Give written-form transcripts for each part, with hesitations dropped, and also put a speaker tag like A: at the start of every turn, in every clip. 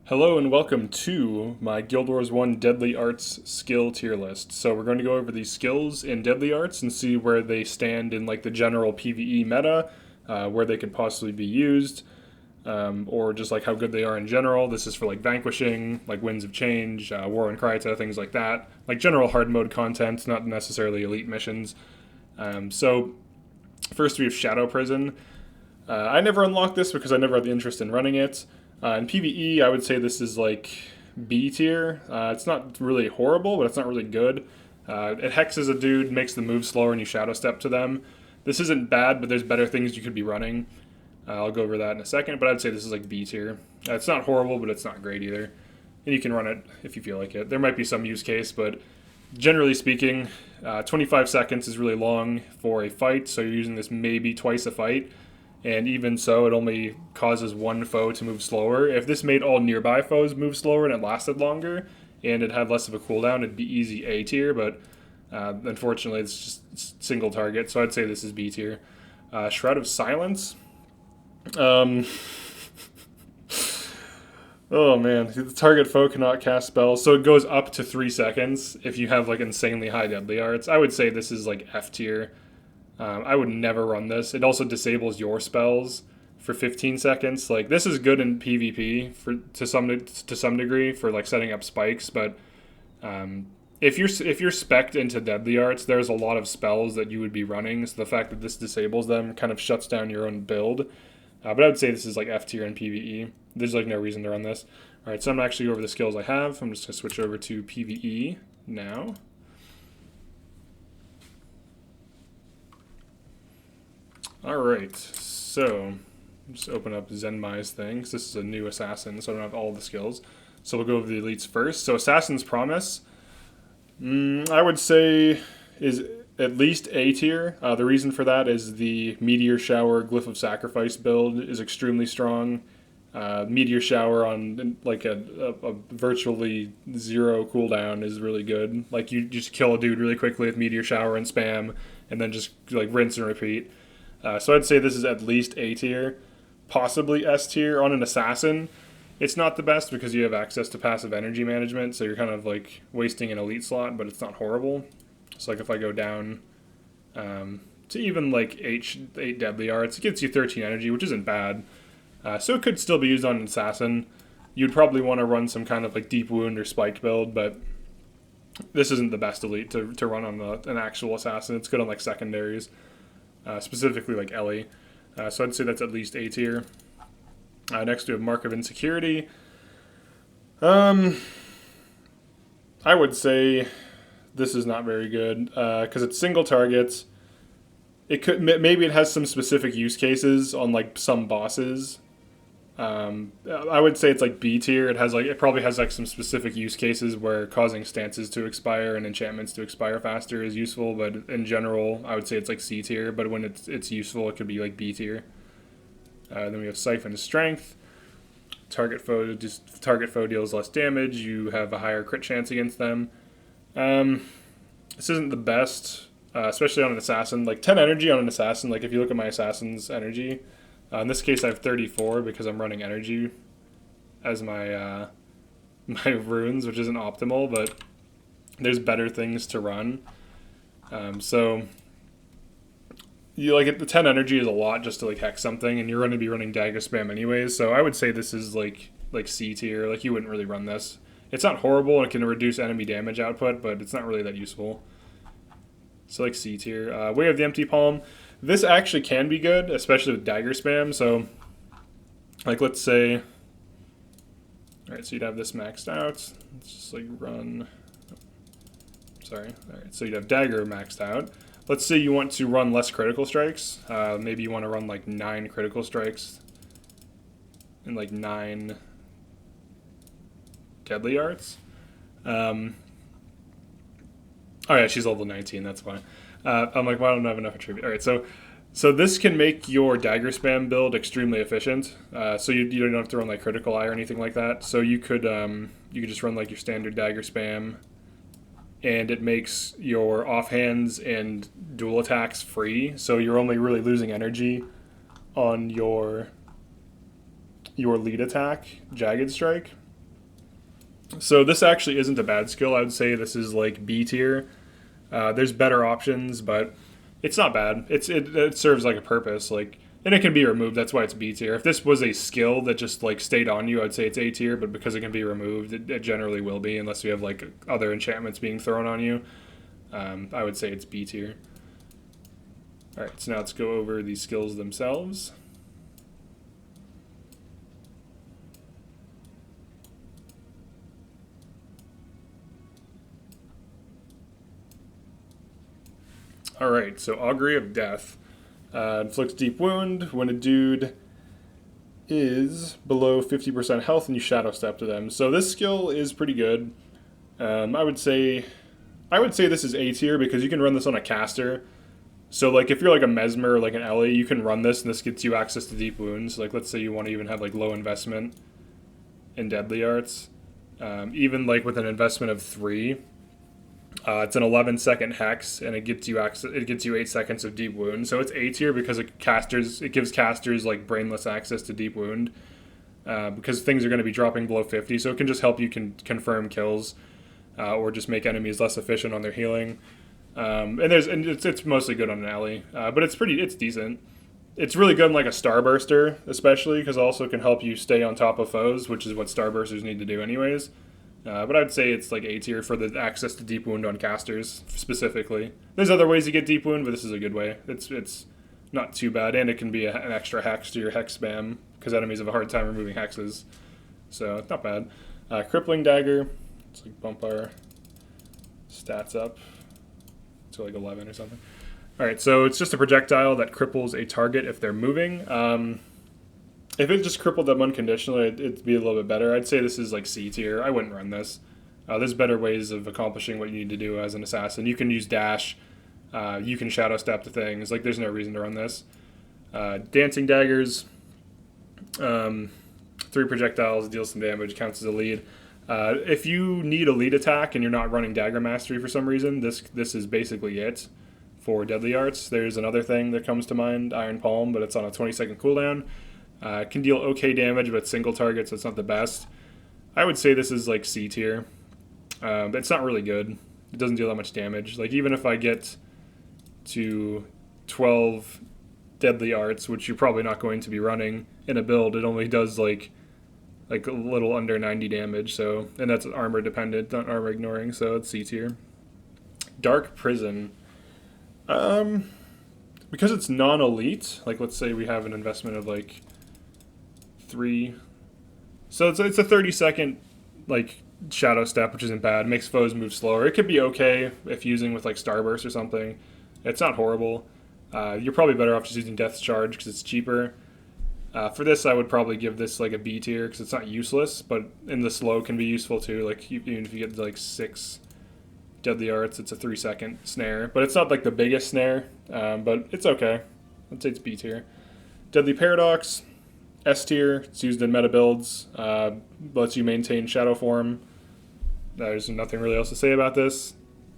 A: Hello and welcome to my Guild Wars 1 Deadly Arts skill tier list. So we're going to go over these skills in Deadly Arts and see where they stand in like the general PvE meta, where they could possibly be used, or just like how good they are in general. This is for like Vanquishing, like Winds of Change, War and Kryta, things like that. Like general hard mode content, not necessarily elite missions. So first we have Shadow Prison. I never unlocked this because I never had the interest in running it. In PvE, I would say this is like B tier. It's not really horrible, but it's not really good. It hexes a dude, makes them move slower, and you shadow step to them. This isn't bad, but there's better things you could be running. I'll go over that in a second, but I'd say this is like B tier. It's not horrible, but it's not great either. And you can run it if you feel like it. There might be some use case, but generally speaking, 25 seconds is really long for a fight, so you're using this maybe twice a fight. And even so, it only causes one foe to move slower. If this made all nearby foes move slower and it lasted longer, and it had less of a cooldown, it'd be easy A tier, but unfortunately it's just single target, so I'd say this is B tier. Shroud of Silence. Oh man, the target foe cannot cast spells, so it goes up to 3 seconds if you have like insanely high deadly arts. I would say this is like F tier. I would never run this. It also disables your spells for 15 seconds. Like this is good in PvP to some degree for like setting up spikes, but if you're spec'd into deadly arts, there's a lot of spells that you would be running. So the fact that this disables them kind of shuts down your own build. But I would say this is like F tier in PvE. There's like no reason to run this. All right, so I'm actually over the skills I have. I'm just gonna switch over to PvE now. Alright, so just open up Zenmai's thing, because this is a new assassin, so I don't have all the skills. So we'll go over the elites first. So Assassin's Promise, I would say is at least A tier. The reason for that is the Meteor Shower Glyph of Sacrifice build is extremely strong. Meteor Shower on like a virtually zero cooldown is really good. Like you just kill a dude really quickly with Meteor Shower and spam, and then just like rinse and repeat. So I'd say this is at least A tier, possibly S tier. On an assassin, it's not the best because you have access to passive energy management, so you're kind of like wasting an elite slot, but it's not horrible. So like if I go down to even like 8 deadly arts, it gets you 13 energy, which isn't bad. So it could still be used on an assassin. You'd probably want to run some kind of like deep wound or spike build, but this isn't the best elite to run on an actual assassin. It's good on like secondaries. Specifically like Ellie. So I'd say that's at least A tier. Next we have Mark of Insecurity. I would say this is not very good because it's single targets. It could maybe it has some specific use cases on like some bosses. I would say it's like B tier. It probably has like some specific use cases where causing stances to expire and enchantments to expire faster is useful, but in general, I would say it's like C tier. But when it's useful, it could be like B tier. Then we have Siphon Strength. Target foe deals less damage. You have a higher crit chance against them. This isn't the best, especially on an assassin. Like 10 energy on an assassin. Like if you look at my assassin's energy. In this case, I have 34 because I'm running energy as my my runes, which isn't optimal, but there's better things to run. So you like the 10 energy is a lot just to like hex something, and you're going to be running dagger spam anyways. So I would say this is like C tier. Like you wouldn't really run this. It's not horrible. It can reduce enemy damage output, but it's not really that useful. So like C tier. Way of the Empty Palm. This actually can be good, especially with dagger spam. So, like, let's say, all right, so you'd have this maxed out. Let's just like run. Sorry. All right, so you'd have dagger maxed out. Let's say you want to run less critical strikes. Maybe you want to run like 9 critical strikes and like 9 deadly arts. Oh yeah, she's level 19. That's fine. I'm like, well, I don't have enough attribute. All right, so this can make your dagger spam build extremely efficient. So you don't have to run like critical eye or anything like that. So you could just run like your standard dagger spam, and it makes your offhands and dual attacks free. So you're only really losing energy on your lead attack, Jagged Strike. So this actually isn't a bad skill. I would say this is like B tier. There's better options, but it's not bad. It serves like a purpose. Like, and it can be removed. That's why it's B tier. If this was a skill that just like stayed on you, I'd say it's A tier. But because it can be removed, it generally will be unless you have like other enchantments being thrown on you. I would say it's B tier. All right, so now let's go over the skills themselves. All right, so Augury of Death. Inflicts deep wound when a dude is below 50% health and you shadow step to them. So this skill is pretty good. I would say this is A tier because you can run this on a caster. So like if you're like a Mesmer or like an Ellie, you can run this and this gets you access to deep wounds. Like let's say you want to even have like low investment in deadly arts. Even like with an investment of 3, it's an 11-second hex, and it gets you 8 seconds of deep wound. So it's A tier because it gives casters like brainless access to deep wound, because things are going to be dropping below 50. So it can just help you confirm kills, or just make enemies less efficient on their healing. And it's mostly good on an alley, but it's decent. It's really good in like a Starburster, especially because it also can help you stay on top of foes, which is what Starbursters need to do anyways. But I'd say it's like A tier for the access to deep wound on casters specifically. There's other ways to get deep wound, but this is a good way. It's not too bad, and it can be an extra hex to your hex spam because enemies have a hard time removing hexes. So it's not bad. Crippling Dagger. Let's like bump our stats up to like 11 or something. All right, so it's just a projectile that cripples a target if they're moving. If it just crippled them unconditionally, it'd be a little bit better. I'd say this is like C tier. I wouldn't run this. There's better ways of accomplishing what you need to do as an assassin. You can use dash. You can shadow step to things. Like there's no reason to run this. Dancing Daggers. 3 projectiles, deals some damage, counts as a lead. If you need a lead attack and you're not running Dagger Mastery for some reason, this is basically it for Deadly Arts. There's another thing that comes to mind, Iron Palm, but it's on a 20-second cooldown. It can deal okay damage, but single target, so it's not the best. I would say this is like C tier. But it's not really good. It doesn't deal that much damage. Like even if I get to 12 Deadly Arts, which you're probably not going to be running in a build, it only does like a little under 90 damage. So, and that's armor dependent, not armor ignoring. So it's C tier. Dark Prison. Because it's non-elite. Like let's say we have an investment of like 3. So it's a 30-second like shadow step, which isn't bad. Makes foes move slower. It could be okay if using with like Starburst or something. It's not horrible. You're probably better off just using Death's Charge because it's cheaper. For this, I would probably give this like a B tier because it's not useless, but in the slow can be useful too. Like even if you get like 6 Deadly Arts, it's a 3-second snare, but it's not like the biggest snare. But it's okay. I'd say it's B tier. Deadly Paradox. S tier, it's used in meta builds, lets you maintain shadow form. There's nothing really else to say about this.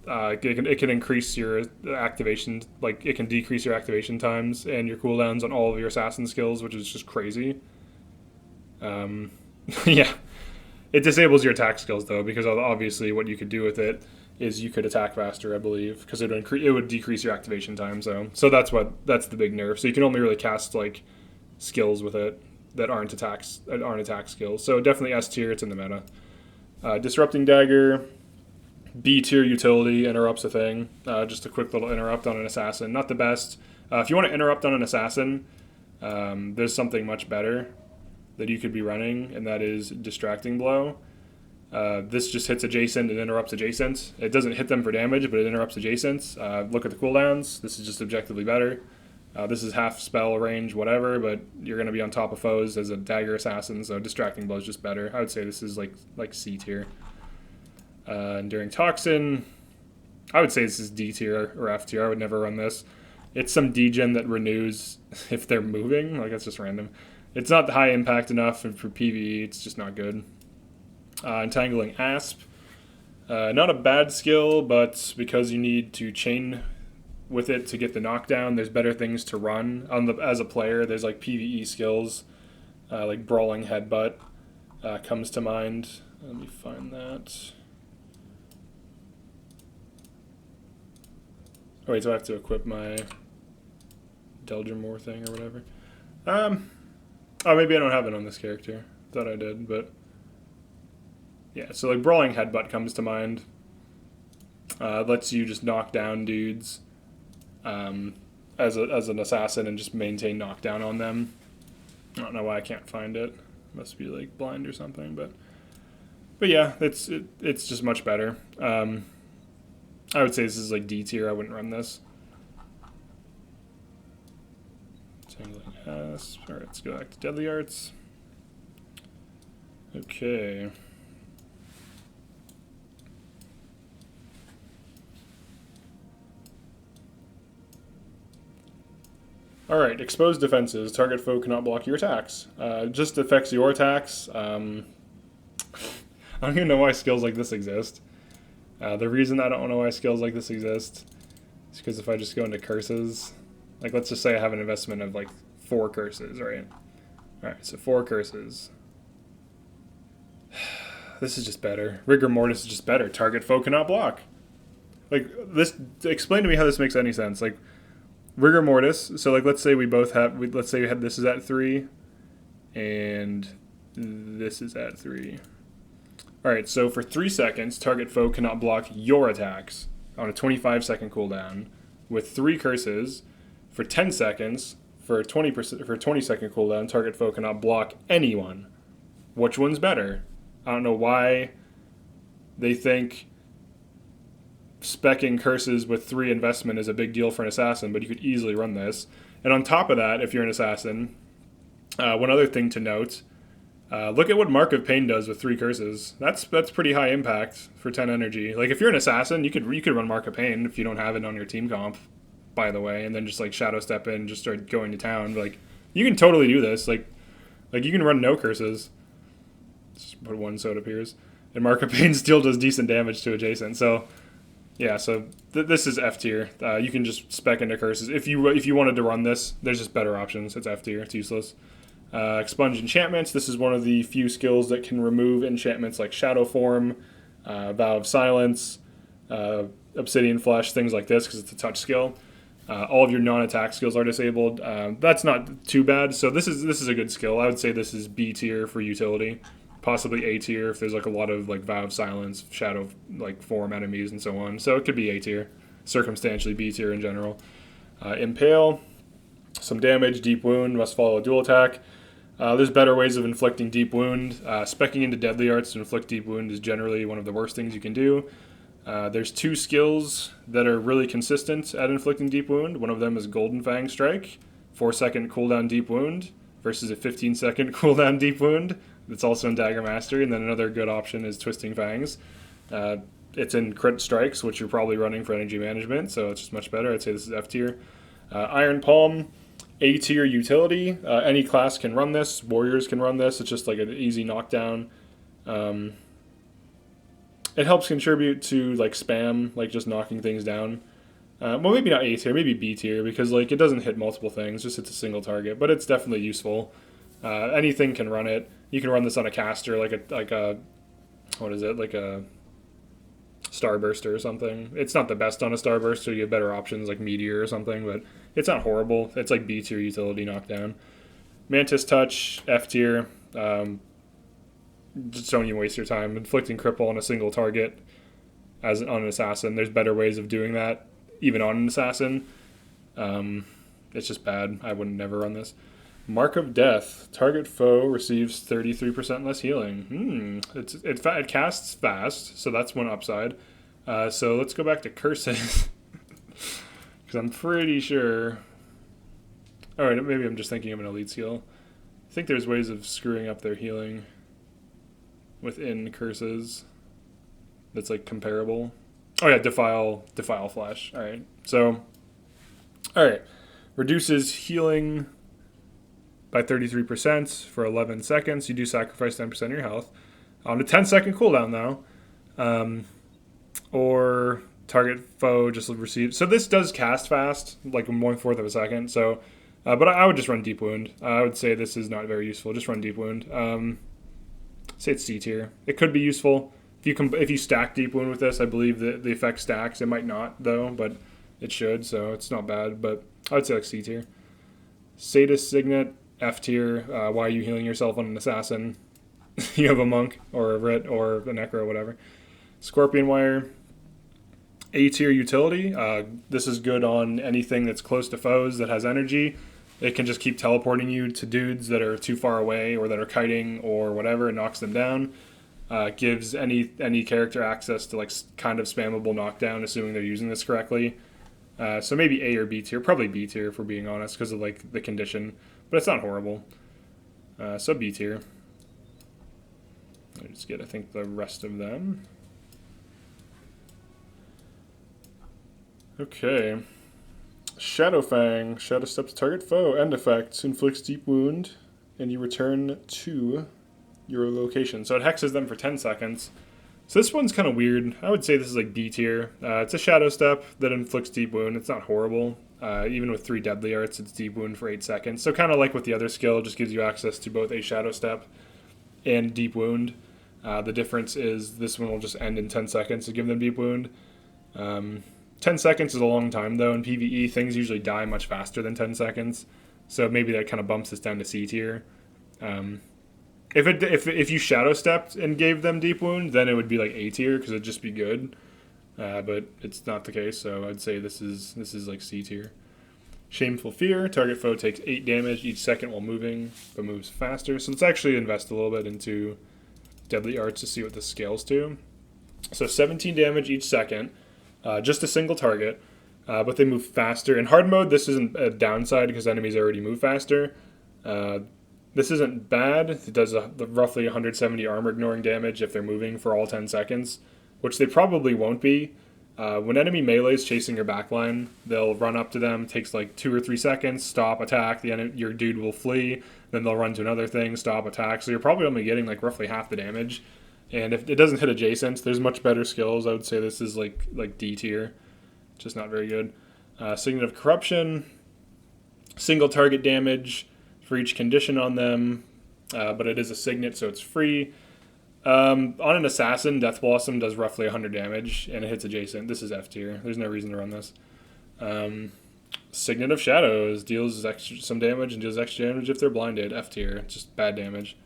A: It can increase your activation, like it can decrease your activation times and your cooldowns on all of your assassin skills, which is just crazy. Yeah, it disables your attack skills though, because obviously what you could do with it is you could attack faster, I believe, because it would decrease your activation time. So that's the big nerf. So you can only really cast like skills with it that aren't attack skills. So definitely S tier, it's in the meta. Disrupting Dagger, B tier utility, interrupts a thing. Just a quick little interrupt on an assassin. Not the best. If you want to interrupt on an assassin, there's something much better that you could be running, and that is Distracting Blow. This just hits adjacent and interrupts adjacent. It doesn't hit them for damage, but it interrupts adjacents. Look at the cooldowns. This is just objectively better. This is half spell range, whatever, but you're going to be on top of foes as a dagger assassin, so Distracting Blow is just better. I would say this is like C tier. Enduring Toxin, I would say this is D tier or F tier. I would never run this. It's some degen that renews if they're moving. Like, that's just random. It's not high impact enough, and for PvE, it's just not good. Entangling Asp. Not a bad skill, but because you need to chain with it to get the knockdown, there's better things to run as a player. There's like PvE skills, like Brawling Headbutt comes to mind. Let me find that. Oh wait, so I have to equip my Deldrimore thing or whatever. Oh, maybe I don't have it on this character. Thought I did, but yeah. So like Brawling Headbutt comes to mind. Lets you just knock down dudes as an assassin and just maintain knockdown on them. I don't know why I can't find it. Must be like blind or something, but yeah, it's just much better. I would say this is like D tier. I wouldn't run this. Alright, let's go back to Deadly Arts. Okay. Alright, exposed defenses. Target foe cannot block your attacks. Just affects your attacks. I don't even know why skills like this exist. The reason I don't know why skills like this exist is because if I just go into curses, like let's just say I have an investment of like 4 curses, right? Alright, so 4 curses. This is just better. Rigor Mortis is just better. Target foe cannot block. Like, this, explain to me how this makes any sense. Like, Rigor Mortis, so like let's say we both have, let's say we had this is at 3, and this is at 3. Alright, so for 3 seconds, target foe cannot block your attacks on a 25-second cooldown with 3 curses. For 10 seconds, for 20-second cooldown, target foe cannot block anyone. Which one's better? I don't know why they think speccing curses with 3 investment is a big deal for an assassin, but you could easily run this. And on top of that, if you're an assassin, one other thing to note, look at what Mark of Pain does with 3 curses. That's pretty high impact for 10 energy. Like if you're an assassin, you could run Mark of Pain if you don't have it on your team comp, by the way, and then just like shadow step in and just start going to town. Like you can totally do this. Like you can run no curses. Just put 1 so it appears. And Mark of Pain still does decent damage to adjacent. So yeah, so this is F tier. You can just spec into curses. If you wanted to run this, there's just better options. It's F tier. It's useless. Expunge enchantments. This is one of the few skills that can remove enchantments like Shadow Form, Vow of Silence, Obsidian Flesh, things like this, because it's a touch skill. All of your non-attack skills are disabled. That's not too bad. So this is a good skill. I would say this is B tier for utility, possibly A tier if there's like a lot of like Vow of Silence, Shadow like Form enemies and so on. So it could be A tier, circumstantially B tier in general. Impale, some damage, Deep Wound, must follow a dual attack. There's better ways of inflicting Deep Wound. Speccing into Deadly Arts to inflict Deep Wound is generally one of the worst things you can do. There's 2 skills that are really consistent at inflicting Deep Wound. One of them is Golden Fang Strike, 4-second cooldown Deep Wound versus a 15-second cooldown Deep Wound. It's also in Dagger Mastery. And then another good option is Twisting Fangs. It's in Crit Strikes, which you're probably running for energy management, so it's just much better. I'd say this is F tier. Iron Palm, A tier utility. Any class can run this. Warriors can run this. It's just like an easy knockdown. It helps contribute to like spam, like just knocking things down. Well, maybe not A tier, maybe B tier, because like it doesn't hit multiple things, just hits a single target. But it's definitely useful. Anything can run it. You can run this on a caster, like a what is it, like a Starburster or something. It's not the best on a Starburster. You have better options like Meteor or something, but it's not horrible. It's like B tier utility knockdown. Mantis Touch, F tier. Just don't even waste your time. Inflicting cripple on a single target as on an assassin. There's better ways of doing that, even on an assassin. It's just bad. I would never run this. Mark of Death. Target foe receives 33% less healing. It casts fast, so that's one upside. So let's go back to curses. Because I'm pretty sure... Alright, maybe I'm just thinking of an elite skill. I think there's ways of screwing up their healing within curses that's like comparable. Oh yeah, Defile Flesh. Alright, so... Alright. Reduces healing by 33% for 11 seconds. You do sacrifice 10% of your health. On a 10-second cooldown, though. Or target foe just receives... So this does cast fast, like 1/4 of a second. So, but I would just run Deep Wound. I would say this is not very useful. Just run Deep Wound. Say it's C tier. It could be useful if you stack Deep Wound with this. I believe that the effect stacks. It might not though, but it should, so it's not bad. But I would say like C tier. Sadist Signet, F tier. Why are you healing yourself on an assassin? You have a monk or a Rit or a Necro or whatever. Scorpion Wire, A tier utility. This is good on anything that's close to foes that has energy. It can just keep teleporting you to dudes that are too far away or that are kiting or whatever. It knocks them down. Gives any character access to like kind of spammable knockdown, assuming they're using this correctly. So maybe A or B tier, probably B tier if we're being honest, because of like the condition, but it's not horrible. So B tier. Let's get I think the rest of them. Okay. Shadowfang. Shadow steps target foe. End effect. Inflicts deep wound, and you return to your location. So it hexes them for 10 seconds. So this one's kind of weird. I would say this is like B tier. It's a Shadow Step that inflicts deep wound. It's not horrible. Even with 3 Deadly Arts, it's deep wound for 8 seconds. So kind of like with the other skill, it just gives you access to both a Shadow Step and deep wound. The difference is this one will just end in 10 seconds to give them deep wound. 10 seconds is a long time, though. In PvE, things usually die much faster than 10 seconds. So maybe that kind of bumps this down to C tier. If you Shadow Stepped and gave them Deep Wound, then it would be like A tier, because it'd just be good. But it's not the case, so I'd say this is like C tier. Shameful Fear. Target foe takes 8 damage each second while moving, but moves faster. So let's actually invest a little bit into Deadly Arts to see what this scales to. So 17 damage each second. Just a single target, but they move faster. In hard mode, this isn't a downside because enemies already move faster. This isn't bad. It does roughly 170 armor ignoring damage if they're moving for all 10 seconds, which they probably won't be. When enemy melee's chasing your backline, they'll run up to them, takes like 2 or 3 seconds, stop, attack, your dude will flee, then they'll run to another thing, stop, attack. So you're probably only getting like roughly half the damage. And if it doesn't hit adjacent, there's much better skills. I would say this is like D tier, just not very good. Signet of Corruption, single target damage for each condition on them, but it is a signet, so it's free. On an assassin, Death Blossom does roughly 100 damage, and it hits adjacent. This is F tier. There's no reason to run this. Signet of Shadows deals some damage and deals extra damage if they're blinded. F tier, just bad damage.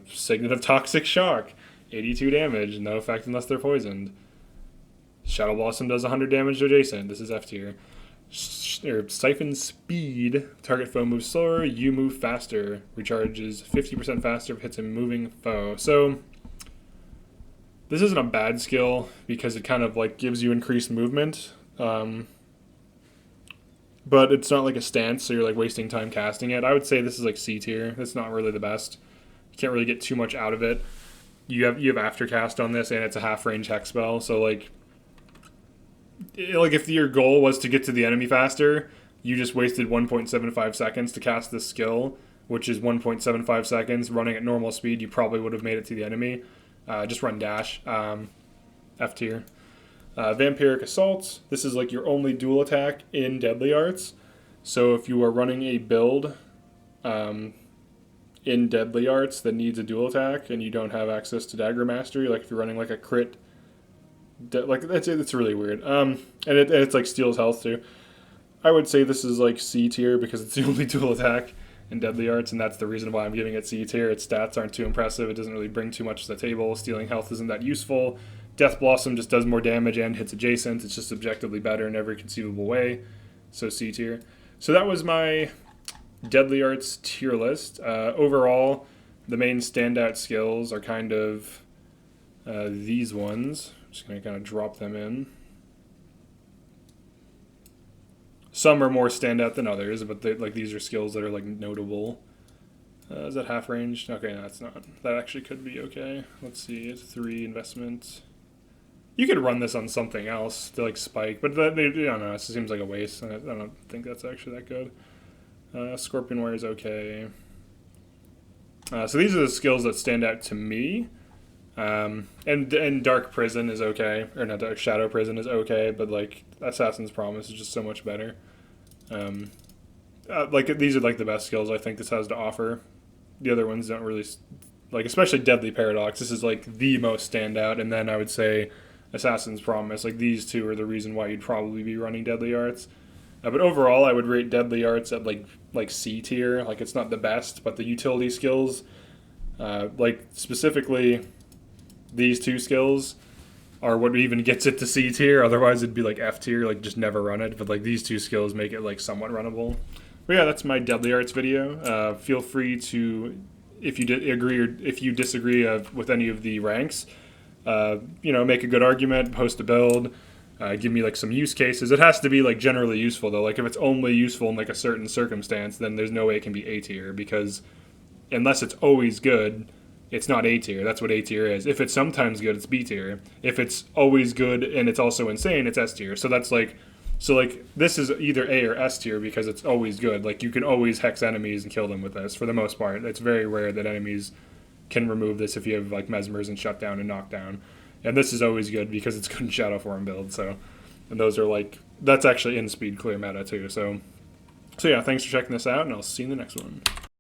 A: Signet of Toxic Shock, 82 damage, no effect unless they're poisoned. Shadow Blossom does 100 damage to adjacent. This is F tier. Siphon Speed, target foe moves slower, you move faster. Recharges 50% faster if it hits a moving foe. So this isn't a bad skill because it kind of like gives you increased movement. But it's not like a stance, so you're like wasting time casting it. I would say this is like C tier. It's not really the best. You can't really get too much out of it. You have aftercast on this, and it's a half range hex spell. So like if your goal was to get to the enemy faster, you just wasted 1.75 seconds to cast this skill, which is 1.75 seconds running at normal speed. You probably would have made it to the enemy. Just run dash. F tier. Vampiric Assault. This is like your only dual attack in Deadly Arts. So if you are running a build in Deadly Arts that needs a dual attack and you don't have access to Dagger Mastery, like if you're running like a crit, like it's really weird. And it's like steals health too. I would say this is like C tier because it's the only dual attack in Deadly Arts, and that's the reason why I'm giving it C tier. Its stats aren't too impressive. It doesn't really bring too much to the table. Stealing health isn't that useful. Death Blossom just does more damage and hits adjacent. It's just objectively better in every conceivable way. So C tier. So that was my Deadly Arts tier list. Overall, the main standout skills are kind of these ones. I'm just going to kind of drop them in. Some are more standout than others, but these are skills that are like notable. Is that half range? Okay, no, that's not. That actually could be okay. Let's see. It's 3 investment. You could run this on something else to like spike, but I don't know. It seems like a waste. I don't think that's actually that good. Scorpion Wire is okay. So these are the skills that stand out to me. And Dark Prison is okay, or not Dark Shadow Prison is okay, but like Assassin's Promise is just so much better. Like these are like the best skills I think this has to offer. The other ones don't really like especially Deadly Paradox. This is like the most standout, and then I would say Assassin's Promise. Like these two are the reason why you'd probably be running Deadly Arts. But overall, I would rate Deadly Arts at like C tier. Like it's not the best, but the utility skills, like specifically these two skills, are what even gets it to C tier. Otherwise, it'd be like F tier. Like just never run it. But like these two skills make it like somewhat runnable. But yeah, that's my Deadly Arts video. Feel free to, if you agree or if you disagree with any of the ranks, make a good argument, post a build. Give me like some use cases. It has to be like generally useful though. Like if it's only useful in like a certain circumstance, then there's no way it can be A tier, because unless it's always good, it's not A tier. That's what A tier is. If it's sometimes good, it's B tier. If it's always good and it's also insane, it's S tier. So that's like, this is either A or S tier because it's always good. Like you can always hex enemies and kill them with this for the most part. It's very rare that enemies can remove this if you have like mesmers and shutdown and knockdown. And this is always good because it's good in Shadow Form build. So, and those are like, that's actually in speed clear meta too. So yeah, thanks for checking this out, and I'll see you in the next one.